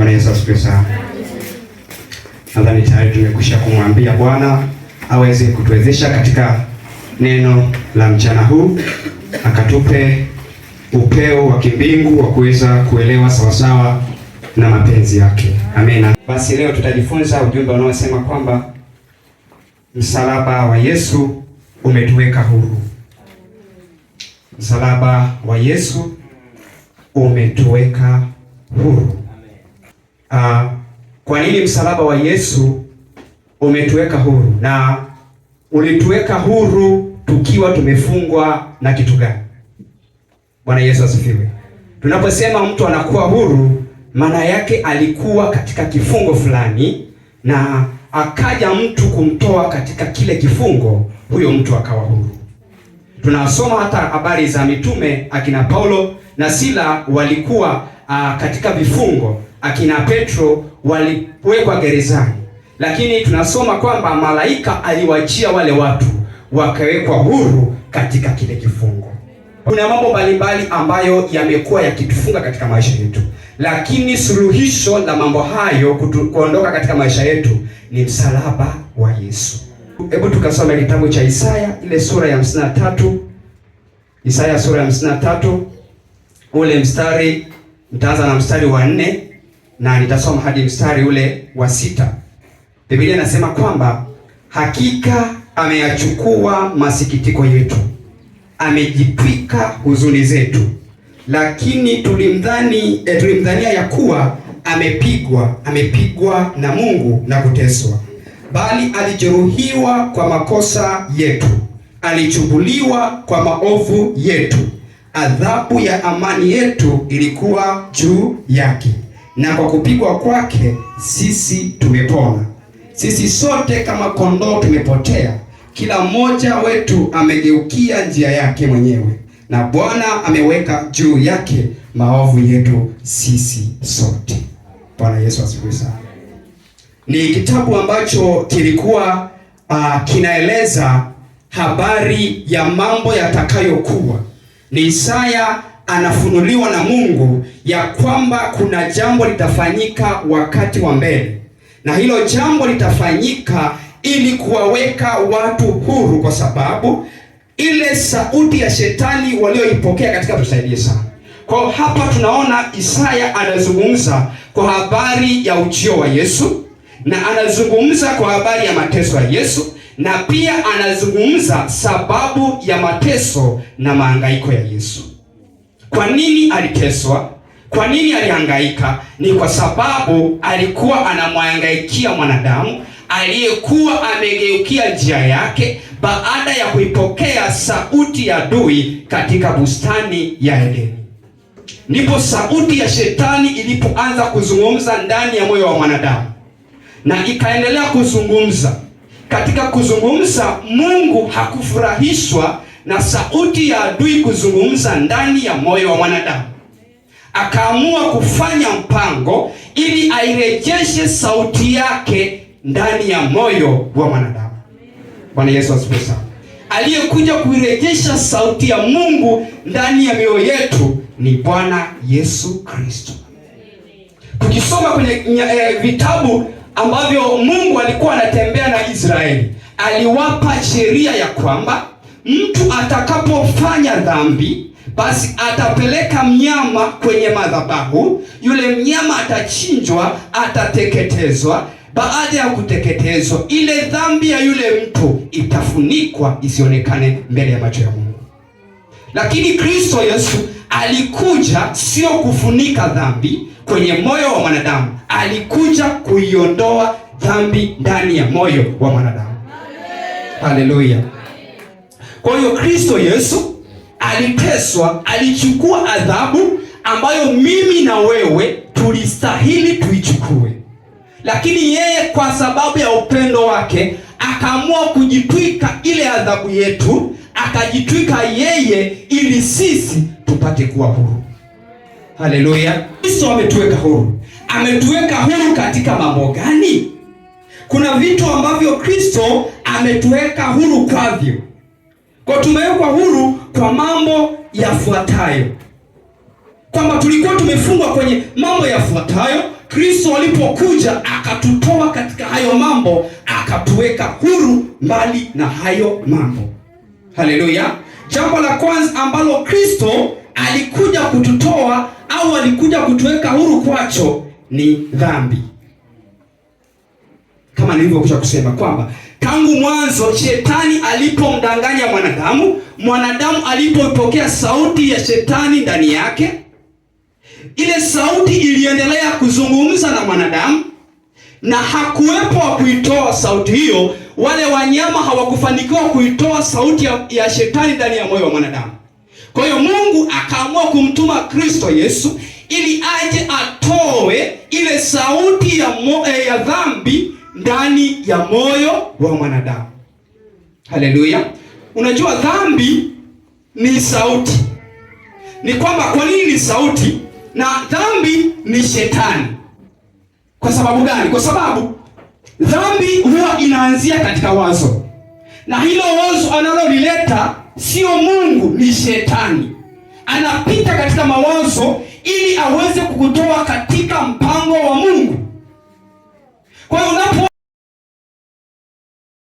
Bwana Yesu asifiwe sana. Nadhani tayari tumekwisha kumwambia Bwana aweze kutuwezesha katika neno la mchana huu, akatupe upeo wa kimbingu wa kuweza kuelewa sawasawa na mapenzi yake. Amina. Basi leo tutajifunza ujumbe unaosema kwamba msalaba wa Yesu umetuweka huru. Msalaba wa Yesu umetuweka huru. Kwa nini msalaba wa Yesu umetuweka huru? Na ulituweka huru tukiwa tumefungwa na kitu gani? Bwana Yesu asifiwe. Tunaposema mtu anakuwa huru, maana yake alikuwa katika kifungo fulani na akaja mtu kumtoa katika kile kifungo, huyo mtu akawa huru. Tunasoma hata habari za mitume, akina Paulo na Sila walikuwa katika vifungo, akina Petro waliwekwa gerezani, lakini tunasoma kwamba malaika aliwachia wale watu wakawekwa huru katika kile kifungo. Kuna mambo mbalimbali ambayo yamekuwa yakitufunga katika maisha yetu, lakini suluhisho la mambo hayo kuondoka katika maisha yetu ni msalaba wa Yesu. Hebu tukasome kitabu cha Isaya ile sura ya 53. Isaya sura ya 53 ule mstari, nitaanza na mstari wa 4 na nitasoma hadi mstari ule wa 6. Biblia inasema kwamba hakika ameyachukua masikitiko yetu, amejitwika huzuni zetu, lakini tulimdhania ya kuwa amepigwa na Mungu na kuteswa. Bali alijeruhiwa kwa makosa yetu, alichubuliwa kwa maovu yetu. Adhabu ya amani yetu ilikuwa juu yake, na kwa kupigwa kwake sisi tumepona. Sisi sote kama kondoo tumepotea, kila mmoja wetu amegeukia njia yake mwenyewe, na Bwana ameweka juu yake maovu yetu sisi sote. Bwana Yesu asifiwe sana. Ni kitabu ambacho kilikuwa kinaeleza habari ya mambo yatakayokuwa. Ni Isaya anafunuliwa na Mungu ya kwamba kuna jambo litafanyika wakati wa mbele, na hilo jambo litafanyika ili kuwaweka watu huru, kwa sababu ile sauti ya shetani walioipokea katika tusaidie sana. Kwa hapa tunaona Isaya anazungumza kwa habari ya ujio wa Yesu, na anazungumza kwa habari ya mateso ya Yesu, na pia anazungumza sababu ya mateso na mahangaiko ya Yesu. Kwa nini aliteswa? Kwa nini alihangaika? Ni kwa sababu alikuwa anamhangaikia mwanadamu aliyekuwa amegeukia njia yake baada ya kuipokea sauti ya adui katika bustani ya Edeni. Ndipo sauti ya shetani ilipoanza kuzungumza ndani ya moyo wa mwanadamu, na ikaendelea kuzungumza. Katika kuzungumza, Mungu hakufurahishwa na sauti ya adui kuzungumza ndani ya moyo wa mwanadamu. Akaamua kufanya mpango ili airejeshe sauti yake ndani ya moyo wa mwanadamu. Bwana Yesu asifiwe sana. Aliyekuja kuirejesha sauti ya Mungu ndani ya mioyo yetu ni Bwana Yesu Kristo. Tukisoma kwenye vitabu ambavyo Mungu alikuwa anatembea na Israeli, aliwapa sheria ya kwamba mtu atakapofanya dhambi, basi atapeleka mnyama kwenye madhabahu. Yule mnyama atachinjwa, atateketezwa. Baada ya kuteketezwa, ile dhambi ya yule mtu itafunikwa isionekane mbele ya macho ya Mungu. Lakini Kristo Yesu alikuja sio kufunika dhambi kwenye moyo wa mwanadamu, alikuja kuiondoa dhambi ndani ya moyo wa mwanadamu. Haleluya. Kwa hiyo Kristo Yesu aliteswa, alichukua adhabu ambayo mimi na wewe tulistahili tuichukue, lakini yeye kwa sababu ya upendo wake akaamua kujitwika ile adhabu yetu, akajitwika yeye ili sisi tupate kuwa huru. Haleluya. Kristo ametuweka huru. Ametuweka huru katika mambo gani? Kuna vitu ambavyo Kristo ametuweka huru kwavyo. Kwa tumewekwa huru kwa mambo yafuatayo. Kwamba tulikuwa tumefungwa kwenye mambo yafuatayo. Kristo alipokuja akatutoa katika hayo mambo, akatuweka huru mbali na hayo mambo. Haleluya. Jambo la kwanza ambalo Kristo alikuja kututoa au alikuja kutuweka huru kwacho ni dhambi. Kama nilivyokwisha kusema kwamba tangu mwanzo shetani alipomdanganya mwanadamu alipoipokea sauti ya shetani ndani yake, ile sauti iliendelea kuzungumza na mwanadamu, na hakuwepo wa kuitoa sauti hiyo. Wale wanyama hawakufanikiwa kuitoa sauti ya shetani ndani ya moyo wa mwanadamu. Kwa hiyo Mungu akaamua kumtuma Kristo Yesu ili aje atoe ile sauti ya dhambi ndani ya moyo wa mwanadamu. Haleluya. Unajua dhambi ni sauti. Ni kwamba kwa nini ni sauti na dhambi ni shetani? Kwa sababu gani? Kwa sababu dhambi huwa inaanzia katika wazo, na hilo wazo analolileta sio Mungu, ni shetani. Anapita katika mawazo ili aweze kukutoa katika